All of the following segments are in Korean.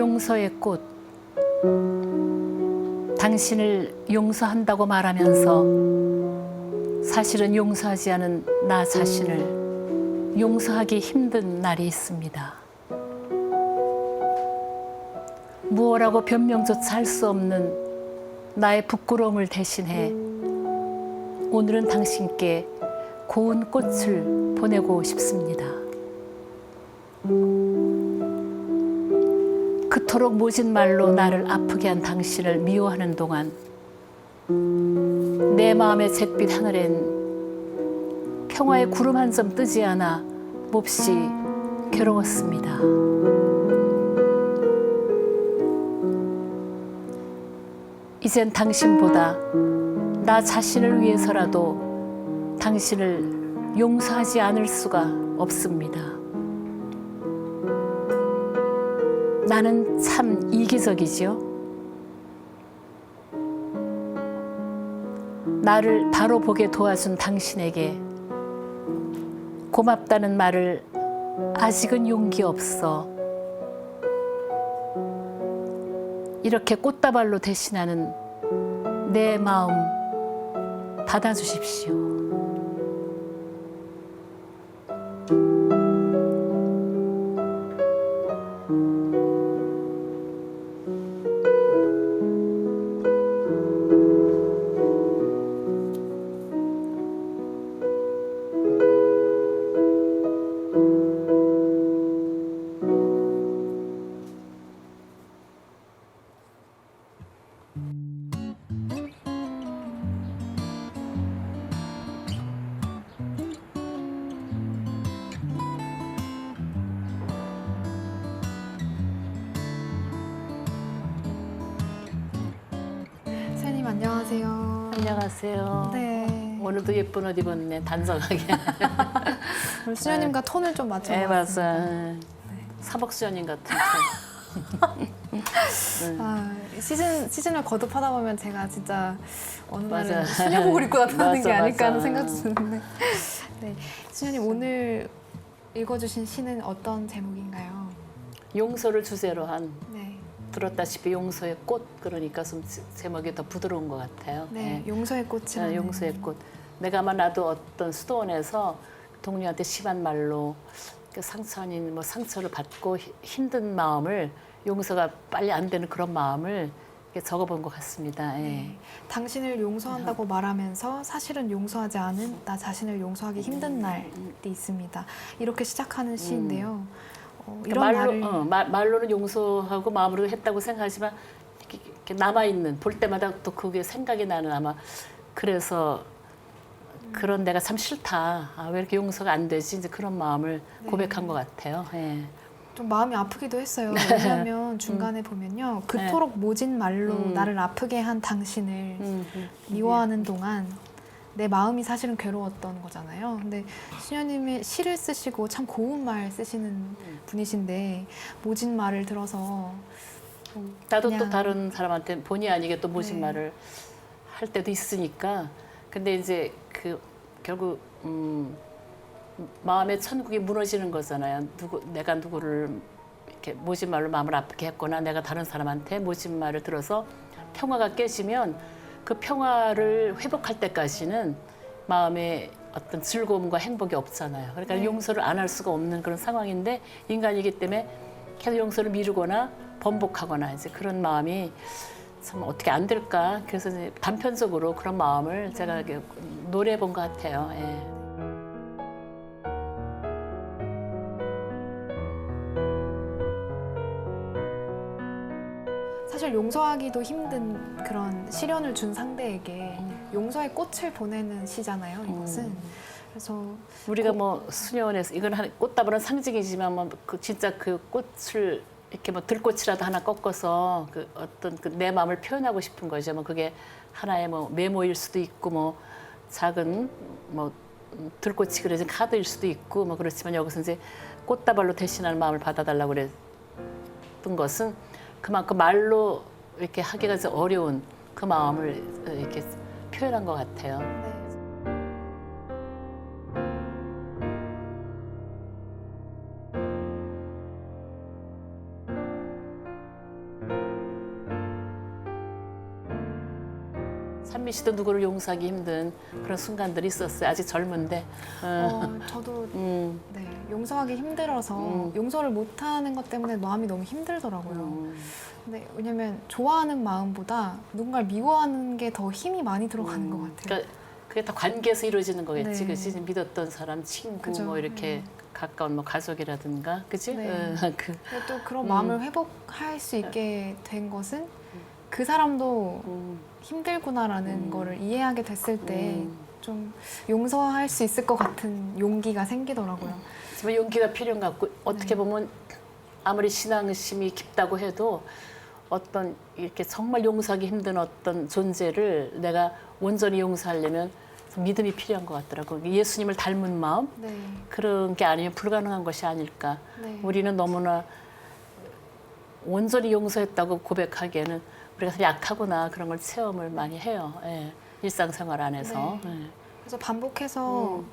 용서의 꽃. 당신을 용서한다고 말하면서 사실은 용서하지 않은 나 자신을 용서하기 힘든 날이 있습니다. 무엇라고 변명조차 할 수 없는 나의 부끄러움을 대신해 오늘은 당신께 고운 꽃을 보내고 싶습니다. 그토록 모진 말로 나를 아프게 한 당신을 미워하는 동안 내 마음의 잿빛 하늘엔 평화의 구름 한 점 뜨지 않아 몹시 괴로웠습니다. 이젠 당신보다 나 자신을 위해서라도 당신을 용서하지 않을 수가 없습니다. 나는 참 이기적이지요. 나를 바로 보게 도와준 당신에게 고맙다는 말을 아직은 용기 없어 이렇게 꽃다발로 대신하는 내 마음 받아주십시오. 선생님 안녕하세요. 안녕하세요. 네. 오늘도 예쁜 옷 입었네, 단정하게. 오늘 수녀님과 톤을 좀 네, 맞춰봤습니다. 맞아요. 사복수연인 같은 아, 시즌을 거듭하다 보면 제가 진짜 어느 맞아. 날은 수녀복을 입고 나타나는 게 맞아, 아닐까 하는 맞아. 생각도 드는데. 네. 수녀님 오늘 읽어주신 시는 어떤 제목인가요? 용서를 주제로 한 네. 들었다시피 용서의 꽃, 그러니까 좀 제목이 더 부드러운 것 같아요. 네. 용서의 꽃이라는. 용서의 꽃. 내가 아마 나도 어떤 수도원에서 동료한테 심한 말로 그 상처 아닌 뭐 상처를 받고 힘든 마음을 용서가 빨리 안 되는 그런 마음을 이렇게 적어본 것 같습니다. 예. 네. 당신을 용서한다고 말하면서 사실은 용서하지 않은 나 자신을 용서하기 힘든 날이 있습니다. 이렇게 시작하는 시인데요. 이런 날을 말로는 용서하고 마음으로 했다고 생각하지만 이렇게 남아있는, 볼 때마다 또 그게 생각이 나는, 아마 그래서 그런 내가 참 싫다. 아, 왜 이렇게 용서가 안 되지? 이제 그런 마음을 고백한 것 같아요. 예. 좀 마음이 아프기도 했어요. 왜냐하면 중간에 보면요. 그토록 모진 말로 나를 아프게 한 당신을 미워하는 동안 내 마음이 사실은 괴로웠던 거잖아요. 근데 수녀님이 시를 쓰시고 참 고운 말 쓰시는 분이신데 모진 말을 들어서 나도 또 그냥- 다른 사람한테 본의 아니게 또 모진 네. 말을 할 때도 있으니까. 근데 이제 그 결국 마음의 천국이 무너지는 거잖아요. 내가 누구를 이렇게 모진 말로 마음을 아프게 했거나 내가 다른 사람한테 모진 말을 들어서 평화가 깨지면 그 평화를 회복할 때까지는 마음에 어떤 즐거움과 행복이 없잖아요. 그러니까 네. 용서를 안 할 수가 없는 그런 상황인데 인간이기 때문에 계속 용서를 미루거나 번복하거나 이제 그런 마음이 참 어떻게 안 될까. 그래서 이제 단편적으로 그런 마음을 제가 이렇게 노래해 본 것 같아요. 예. 사실 용서하기도 힘든 그런 시련을 준 상대에게 용서의 꽃을 보내는 시잖아요. 이것은. 그래서 우리가 뭐 수녀원에서 이건 꽃다발은 상징이지만 뭐 그 진짜 그 꽃을 이렇게 뭐 들꽃이라도 하나 꺾어서 그 어떤 그 내 마음을 표현하고 싶은 거죠. 뭐 그게 하나의 뭐 메모일 수도 있고 뭐 작은 뭐 들꽃이 그려진 카드일 수도 있고 뭐 그렇지만 여기서 이제 꽃다발로 대신하는 마음을 받아달라고 그랬던 것은 그만큼 말로 이렇게 하기가 좀 어려운 그 마음을 이렇게 표현한 것 같아요. 네. 한미 씨도 누구를 용서하기 힘든 그런 순간들이 있었어요. 아직 젊은데. 저도 음. 네, 용서하기 힘들어서 용서를 못하는 것 때문에 마음이 너무 힘들더라고요. 근데 왜냐면 좋아하는 마음보다 누군가를 미워하는 게 더 힘이 많이 들어가는 것 같아요. 그러니까 그게 다 관계에서 이루어지는 거겠지, 네. 그치? 믿었던 사람, 친구, 그죠. 뭐 이렇게 가까운 뭐 가족이라든가, 그치? 네. 그, 근데 또 그런 마음을 회복할 수 있게 된 것은 그 사람도 힘들구나라는 거를 이해하게 됐을 때 좀 용서할 수 있을 것 같은 용기가 생기더라고요. 정말 용기가 필요한 것 같고, 어떻게 보면 아무리 신앙심이 깊다고 해도 어떤 이렇게 정말 용서하기 힘든 어떤 존재를 내가 온전히 용서하려면 믿음이 필요한 것 같더라고요. 예수님을 닮은 마음? 네. 그런 게 아니면 불가능한 것이 아닐까. 네. 우리는 너무나 온전히 용서했다고 고백하기에는 우리가 참 약하구나 그런 걸 체험을 많이 해요. 예. 일상생활 안에서. 네. 예. 그래서 반복해서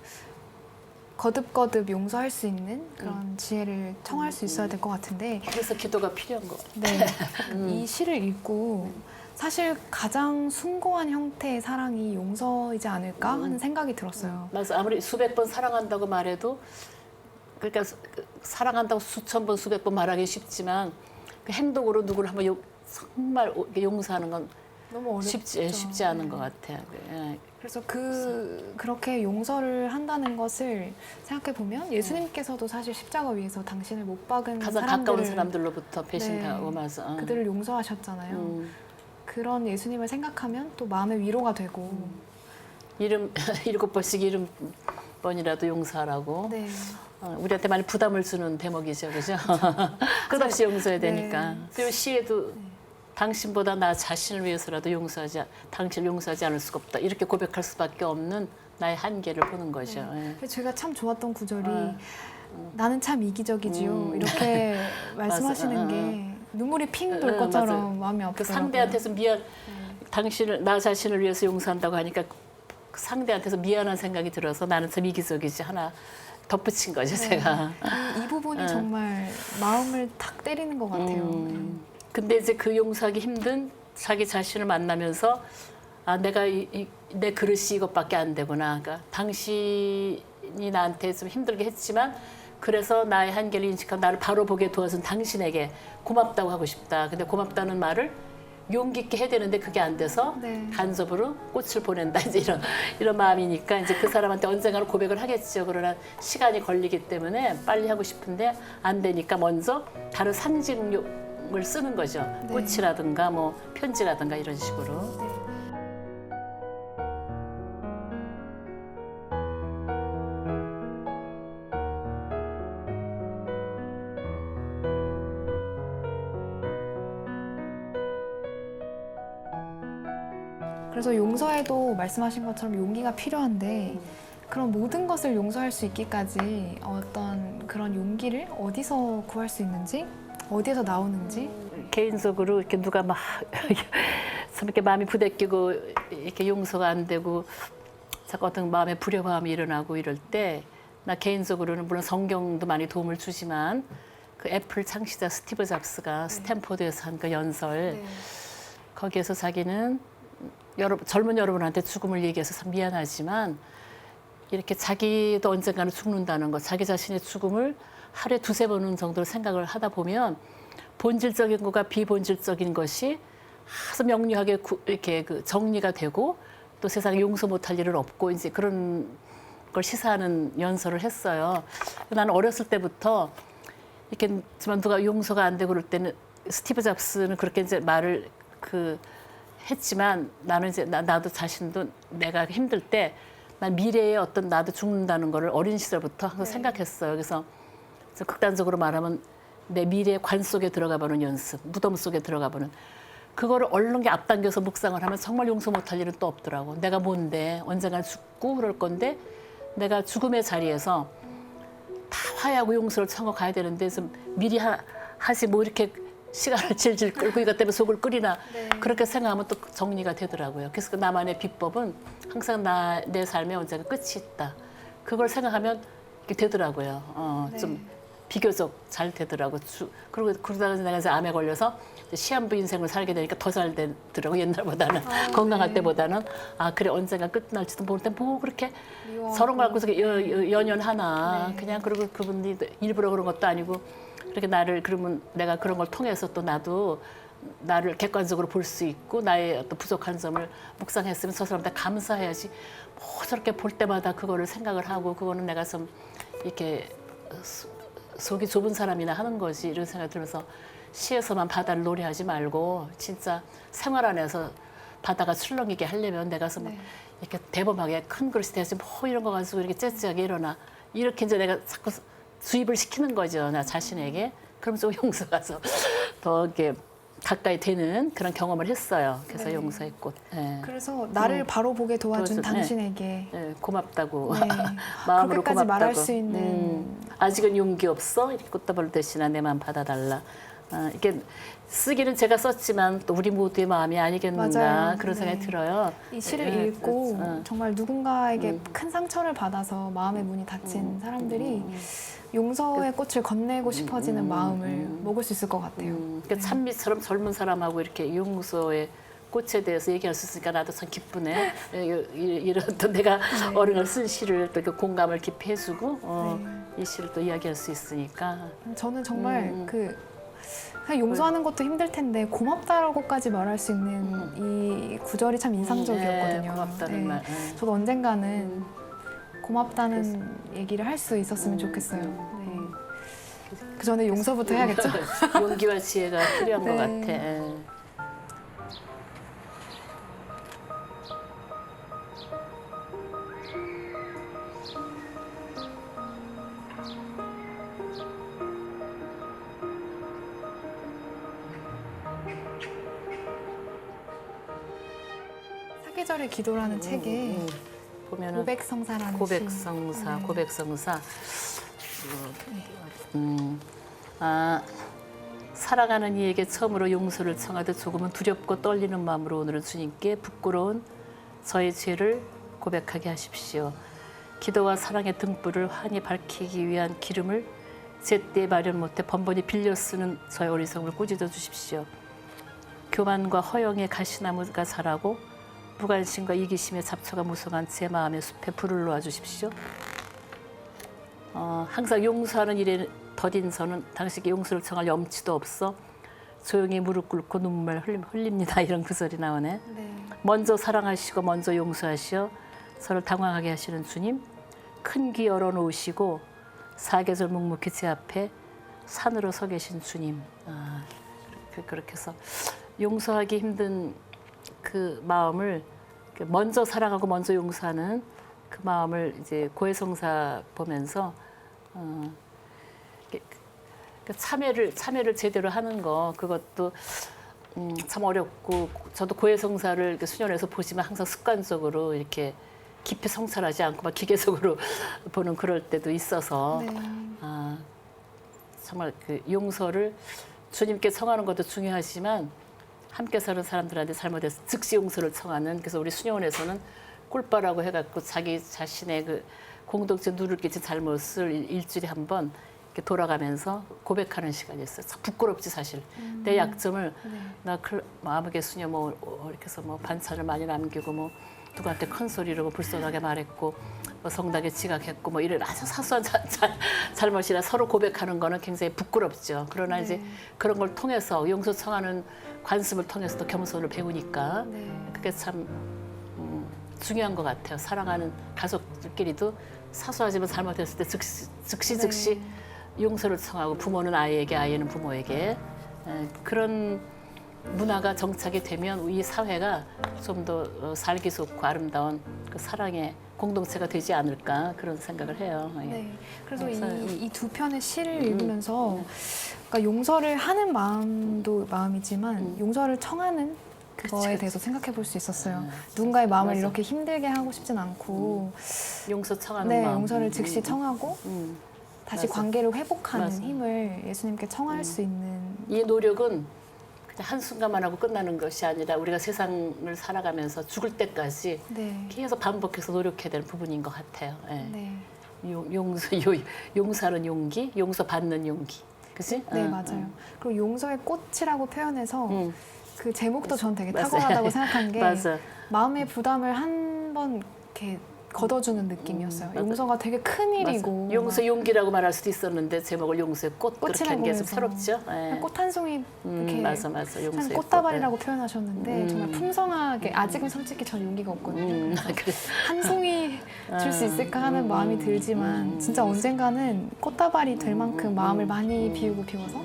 거듭거듭 용서할 수 있는 그런 지혜를 청할 수 있어야 될 것 같은데 그래서 기도가 필요한 것 같아요. 네. 이 시를 읽고 사실 가장 숭고한 형태의 사랑이 용서이지 않을까 하는 생각이 들었어요. 맞아. 아무리 수백 번 사랑한다고 말해도 그러니까 사랑한다고 수천 번 수백 번 말하기 쉽지만 그 행동으로 누구를 한번 정말 용서하는 건 너무 어렵죠. 쉽지 않은 것 같아요. 예. 그래서 그렇게 용서를 한다는 것을 생각해 보면 예수님께서도 사실 십자가 위에서 당신을 못 박은 가장 가까운 사람들로부터 배신당하고 네, 맞아. 그들을 용서하셨잖아요. 그런 예수님을 생각하면 또 마음의 위로가 되고 이름 7번씩 70번이라도 용서하라고. 네. 우리한테 많이 부담을 주는 대목이죠, 그죠? 끝없이 용서해야 되니까. 네. 그리고 시에도 당신보다 나 자신을 위해서라도 당신을 용서하지 않을 수가 없다. 이렇게 고백할 수밖에 없는 나의 한계를 보는 거죠. 예. 그래서 제가 참 좋았던 구절이 나는 참 이기적이지요. 이렇게 말씀하시는 게 눈물이 핑 돌 것처럼 마음이 아프더라고요. 그 상대한테서 나 자신을 위해서 용서한다고 하니까 그 상대한테서 미안한 생각이 들어서 나는 참 이기적이지 하나 덧붙인 거죠, 제가. 이 부분이 정말 마음을 탁 때리는 것 같아요. 근데 이제 그 용서하기 힘든 자기 자신을 만나면서 내가 내 그릇이 이것밖에 안 되구나. 그러니까 당신이 나한테 좀 힘들게 했지만 그래서 나의 한계를 인식하고 나를 바로 보게 도와준 당신에게 고맙다고 하고 싶다. 근데 고맙다는 말을 용기 있게 해야 되는데 그게 안 돼서 간접으로 꽃을 보낸다. 이제 이런 마음이니까 이제 그 사람한테 언젠가는 고백을 하겠죠. 그러나 시간이 걸리기 때문에 빨리 하고 싶은데 안 되니까 먼저 다른 상징을 쓰는 거죠. 꽃이라든가 뭐 편지라든가 이런 식으로. 그래서 용서에도 말씀하신 것처럼 용기가 필요한데 그런 모든 것을 용서할 수 있기까지 어떤 그런 용기를 어디서 구할 수 있는지 어디에서 나오는지 개인적으로 이렇게 누가 막 참 이렇게 마음이 부대끼고 이렇게 용서가 안 되고 자꾸 어떤 마음의 불협화음이 일어나고 이럴 때 나 개인적으로는 물론 성경도 많이 도움을 주지만 그 애플 창시자 스티브 잡스가 스탠포드에서 한 그 연설 거기에서 자기는 젊은 여러분한테 죽음을 얘기해서 참 미안하지만 이렇게 자기도 언젠가는 죽는다는 것, 자기 자신의 죽음을 하루에 2-3번 정도로 생각을 하다 보면 본질적인 것과 비본질적인 것이 아주 명료하게 이렇게 그 정리가 되고 또 세상에 용서 못할 일은 없고 이제 그런 걸 시사하는 연설을 했어요. 나는 어렸을 때부터 이렇게 누가 용서가 안 되고 그럴 때는 스티브 잡스는 그렇게 이제 말을 했지만 나는 이제 나도 자신도 내가 힘들 때 난 미래에 어떤 나도 죽는다는 거를 어린 시절부터 항상 생각했어요. 그래서 극단적으로 말하면 내 미래의 관 속에 들어가 보는 연습, 무덤 속에 들어가 보는 그거를 얼른 앞당겨서 묵상을 하면 정말 용서 못할 일은 또 없더라고. 내가 뭔데 언젠가 죽고 그럴 건데 내가 죽음의 자리에서 다 화해하고 용서를 청하 가야 되는데 좀 미리 하지 뭐 이렇게 시간을 질질 끌고 이것 때문에 속을 끓이나 그렇게 생각하면 또 정리가 되더라고요. 그래서 그 나만의 비법은 항상 내 삶에 언젠가 끝이 있다. 그걸 생각하면 이렇게 되더라고요. 좀 비교적 잘 되더라고. 그리고 그러다가 내가 이제 암에 걸려서 시한부 인생을 살게 되니까 더 잘 되더라고. 옛날보다는 건강할 네. 때보다는 아 그래 언젠가 끝날지도 모르는데 뭐 그렇게 미워하고. 서로 갖고서 연연하나 네. 그냥 그리고 그분이 일부러 그런 것도 아니고 그렇게 나를 그러면 내가 그런 걸 통해서 또 나도 나를 객관적으로 볼 수 있고 나의 어떤 부족한 점을 묵상했으면 저 사람한테 감사해야지 뭐 저렇게 볼 때마다 그거를 생각을 하고 그거는 내가 좀 이렇게 속이 좁은 사람이나 하는 거지 이런 생각이 들면서 시에서만 바다를 노래하지 말고 진짜 생활 안에서 바다가 출렁이게 하려면 내가 좀 네. 이렇게 대범하게 큰 그릇이 돼야지 뭐 이런 거 가지고 이렇게 째째하게 일어나 이렇게 이제 내가 자꾸 주입을 시키는 거죠 나 자신에게 그럼 좀 용서가 더 이렇게 가까이 되는 그런 경험을 했어요. 그래서 네. 용서의 꽃. 예. 그래서 나를 바로 보게 도와준 도와준, 당신에게 예, 고맙다고 네. 마음으로 그렇게까지 고맙다고. 말할 수 있는 아직은 용기 없어? 이렇게 꽃다발 대신에 내 마음 받아달라. 이게 쓰기는 제가 썼지만 또 우리 모두의 마음이 아니겠는가 맞아요. 그런 생각이 네. 들어요. 이 시를 예, 읽고 어. 정말 누군가에게 큰 상처를 받아서 마음의 문이 닫힌 사람들이 용서의 꽃을 건네고 싶어지는 마음을 먹을 수 있을 것 같아요. 그러니까 찬미처럼 젊은 사람하고 이렇게 용서의 꽃에 대해서 얘기할 수 있으니까 나도 참 기쁘네. 이런 또 내가 어른을 쓴 시를 또 이렇게 공감을 깊이 해주고 이 시를 또 이야기할 수 있으니까. 저는 정말 그냥 용서하는 것도 힘들 텐데 고맙다라고까지 말할 수 있는 이 구절이 참 인상적이었거든요. 네, 고맙다는 말. 저도 언젠가는 고맙다는 얘기를 할 수 있었으면 좋겠어요. 네. 그 전에 용서부터 해야겠죠? 용기와 지혜가 필요한 것 네. 같아. 예. 사계절의 기도라는 책에 보면은 고백성사라는 고백성사, 시. 네. 고백성사. 사랑하는 이에게 처음으로 용서를 청하듯 조금은 두렵고 떨리는 마음으로 오늘은 주님께 부끄러운 저의 죄를 고백하게 하십시오. 기도와 사랑의 등불을 환히 밝히기 위한 기름을 제때 마련 못해 번번이 빌려 쓰는 저의 어리석음을 꾸짖어 주십시오. 교만과 허영의 가시나무가 자라고 무관심과 이기심의 잡초가 무성한 제 마음의 숲에 불을 놓아 주십시오. 항상 용서하는 일에 더딘 저는 당신께 용서를 청할 염치도 없어 조용히 무릎 꿇고 눈물 흘립니다. 이런 구절이 나오네. 네. 먼저 사랑하시고 먼저 용서하시어 저를 당황하게 하시는 주님, 큰 귀 열어놓으시고 사계절 묵묵히 제 앞에 산으로 서 계신 주님. 그렇게 해서 용서하기 힘든 그 마음을 먼저 사랑하고 먼저 용서하는 그 마음을 이제 고해성사 보면서 참여를 제대로 하는 거 그것도 참 어렵고 저도 고해성사를 수련해서 보지만 항상 습관적으로 이렇게 깊이 성찰하지 않고 막 기계적으로 보는 그럴 때도 있어서 네. 정말 그 용서를 주님께 청하는 것도 중요하지만 함께 사는 사람들한테 잘못해서 즉시 용서를 청하는 그래서 우리 수녀원에서는 꿀바라고 해갖고 자기 자신의 그 공동체 누를 끼친 잘못을 일주일에 한 번 이렇게 돌아가면서 고백하는 시간이 있어요. 참 부끄럽지 사실. 내 약점을 나 아무개 수녀 뭐 이렇게 해서 뭐 반찬을 많이 남기고 뭐 누구한테 큰 소리로 뭐 불손하게 말했고 뭐 성당에 지각했고 뭐 이런 아주 사소한 잘못이라 서로 고백하는 거는 굉장히 부끄럽죠. 그러나 이제 그런 걸 통해서 용서 청하는 관습을 통해서 또 겸손을 배우니까 그게 참 중요한 것 같아요. 사랑하는 가족들끼리도 사소하지만 잘못했을 때 즉시 용서를 청하고 부모는 아이에게 아이는 부모에게 그런 문화가 정착이 되면 이 사회가 좀 더 살기 좋고 아름다운 그 사랑의 공동체가 되지 않을까 그런 생각을 해요. 네. 그래서 그래서, 이 두 편의 시를 읽으면서 그러니까 용서를 하는 마음도 마음이지만 용서를 청하는 거에 대해서 생각해 볼 수 있었어요. 누군가의 마음을 맞아. 이렇게 힘들게 하고 싶진 않고 용서 청하는 네, 마음. 용서를 즉시 청하고 다시 맞아. 관계를 회복하는 맞아. 힘을 예수님께 청할 수 있는 이 노력은 그냥 한순간만 하고 끝나는 것이 아니라 우리가 세상을 살아가면서 죽을 때까지 네. 계속 반복해서 노력해야 되는 부분인 것 같아요. 예. 네. 용서하는 용기, 용서받는 용기, 그치? 네, 맞아요. 그리고 용서의 꽃이라고 표현해서 응. 그 제목도 전 되게 맞아요. 탁월하다고 생각한 게 맞아. 마음의 부담을 한 번 이렇게 걷어주는 느낌이었어요. 맞아. 용서가 되게 큰 일이고 맞아. 용서 용기라고 말할 수도 있었는데 제목을 용서의 꽃 그렇게 한 게 좀 꽃이라고 새롭죠? 예. 꽃 한 송이 이렇게 맞아. 참 용서의 꽃다발이라고 표현하셨는데 정말 풍성하게 음. 아직은 솔직히 전 용기가 없거든요. 그래. 한 송이 줄 수 있을까 하는 마음이 들지만 진짜 언젠가는 꽃다발이 될 만큼 마음을 많이 비우고 비워서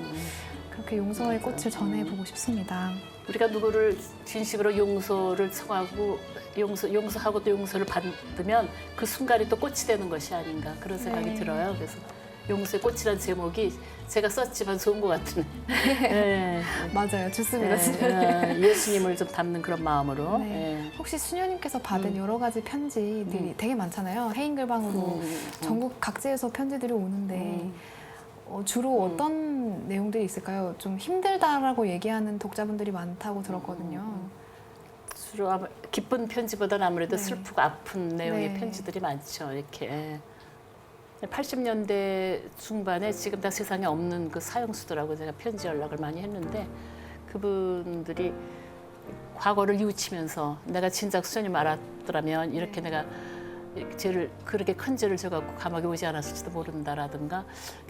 그렇게 용서의 꽃을 전해보고 싶습니다. 우리가 누구를 진심으로 용서를 청하고 용서하고 또 용서를 받으면 그 순간이 또 꽃이 되는 것이 아닌가 그런 생각이 네. 들어요. 그래서 용서의 꽃이라는 제목이 제가 썼지만 좋은 것 같은. 네. 맞아요. 좋습니다. 예수님을 좀 담는 그런 마음으로. 네. 혹시 수녀님께서 받은 여러 가지 편지들이 되게 많잖아요. 해인글방으로 전국 각지에서 편지들이 오는데 주로 어떤 내용들이 있을까요? 좀 힘들다라고 얘기하는 독자분들이 많다고 들었거든요. 주로 아마 기쁜 편지보다는 아무래도 네. 슬프고 아픈 내용의 네. 편지들이 많죠. 이렇게 80년대 중반에 지금 다 세상에 없는 그 사형수들하고 제가 편지 연락을 많이 했는데 그분들이 과거를 뉘우치면서 내가 진작 수녀님 알았더라면 이렇게 내가 죄를 그렇게 큰 죄를 져갖고 감옥에 오지 않았을지도 모른다라든가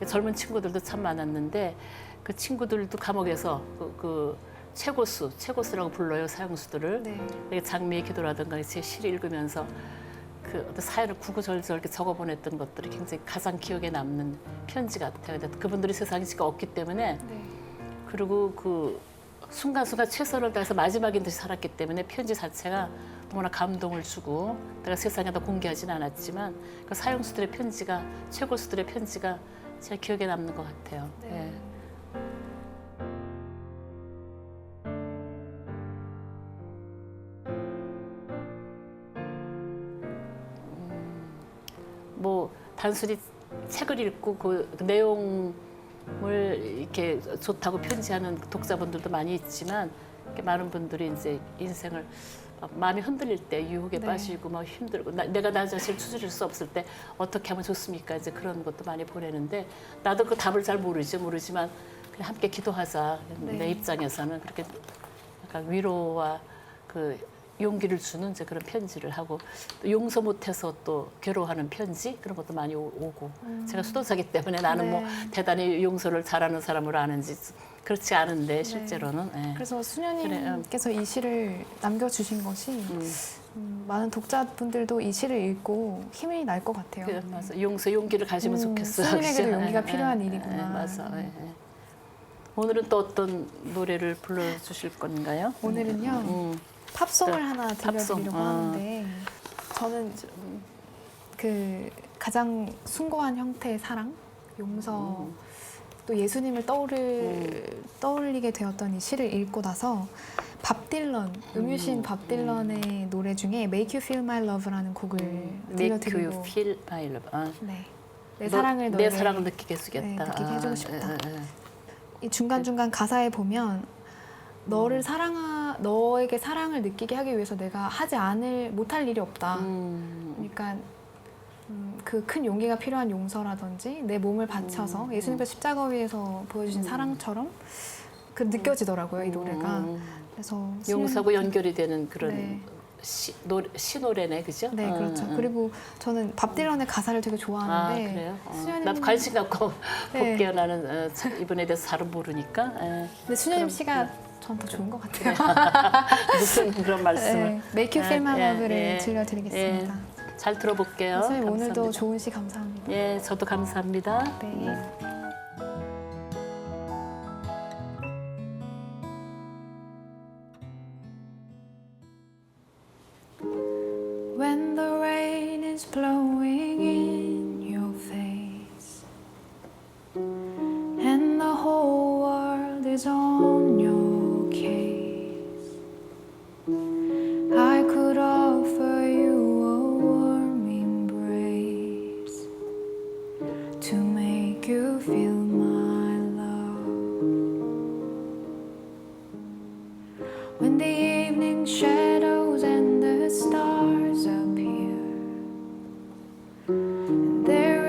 젊은 친구들도 참 많았는데 그 친구들도 감옥에서 그 최고수라고 불러요 사형수들을. 네. 이렇게 장미의 기도라든가 제 시를 읽으면서 그 어떤 사연을 구구절절 이렇게 적어 보냈던 것들이 굉장히 가장 기억에 남는 편지 같아요. 근데 그분들이 세상에 지금 없기 때문에 네. 그리고 그 순간순간 최선을 다해서 마지막인 듯이 살았기 때문에 편지 자체가 너무나 감동을 주고 내가 세상에다 공개하지는 않았지만 그 사형수들의 편지가 최고수들의 편지가 제 기억에 남는 것 같아요. 네. 예. 뭐 단순히 책을 읽고 그 내용을 이렇게 좋다고 편지하는 독자분들도 많이 있지만 이렇게 많은 분들이 이제 인생을 마음이 흔들릴 때 유혹에 네. 빠지고 막 힘들고 내가 나 자신을 추스릴 수 없을 때 어떻게 하면 좋습니까? 이제 그런 것도 많이 보내는데 나도 그 답을 잘 모르지만 그냥 함께 기도하자. 네. 내 입장에서는 그렇게 약간 위로와 그 용기를 주는 이제 그런 편지를 하고 또 용서 못해서 또 괴로워하는 편지 그런 것도 많이 오고 제가 수도사기 때문에 나는 뭐 네. 대단히 용서를 잘하는 사람으로 아는지 그렇지 않은데 실제로는 예. 그래서 수녀님께서 이 시를 남겨주신 것이 많은 독자분들도 이 시를 읽고 힘이 날 것 같아요. 그, 맞아. 용기를 가지면 좋겠어요. 수녀님에게도 그죠? 용기가 예, 필요한 예, 일이구나. 예, 맞아. 예, 예. 오늘은 또 어떤 노래를 불러주실 건가요? 오늘은요 팝송을 네, 하나 들려드리려고 팝송. 하는데 저는 그 가장 숭고한 형태의 사랑, 용서 또 예수님을 떠올리게 되었던 이 시를 읽고 나서 밥 딜런, 음유신 밥 딜런의 노래 중에 Make You Feel My Love라는 곡을 Make You 들려드리고 Feel My Love. 네. 내 너에게 사랑을 느끼게 해주겠다. 네, 느끼게 해주고 싶다. 예. 이 중간중간 가사에 보면 너에게 사랑을 느끼게 하기 위해서 내가 못할 일이 없다. 그러니까 그 큰 용기가 필요한 용서라든지 내 몸을 바쳐서 예수님께서 십자가 위에서 보여주신 사랑처럼 그 느껴지더라고요 이 노래가. 그래서 용서하고 연결이 되는 그런 네. 시노래네, 그죠? 네, 그렇죠. 그리고 저는 밥 딜런의 가사를 되게 좋아하는데 그래요? 수녀님- 나도 관심 갖고 네. 볼게요. 나는 이분에 대해서 잘 모르니까. 예. 근데 수녀님 씨가 전 더 좋은 것 같아요. 무슨 그런 말씀을. 네, Make You Feel My 예, Love를 예. 들려드리겠습니다. 잘 들어볼게요. 수녀님 오늘도 감사합니다. 좋은 시 감사합니다. 예, 저도 감사합니다. 네. When the rain is blowing in your face and the whole world is on your case, I could offer you a warm embrace to make you feel my love. When the evening shadows and the stars appear, and there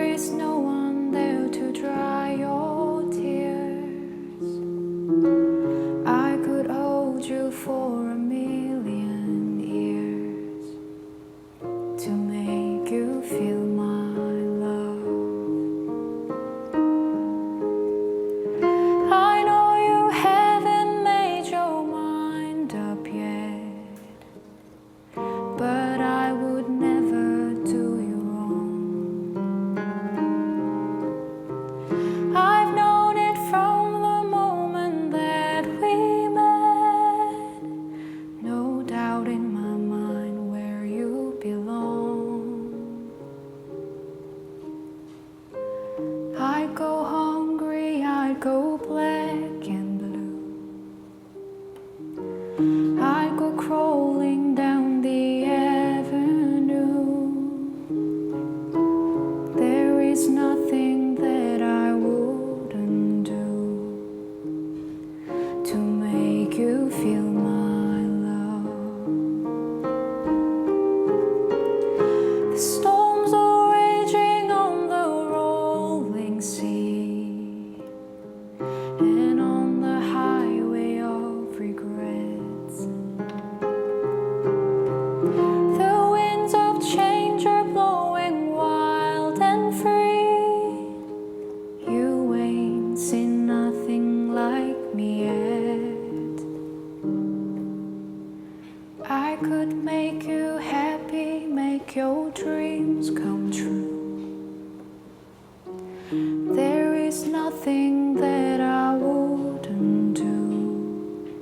There is nothing that I wouldn't do.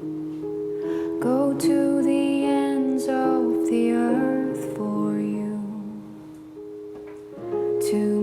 Go to the ends of the earth for you. To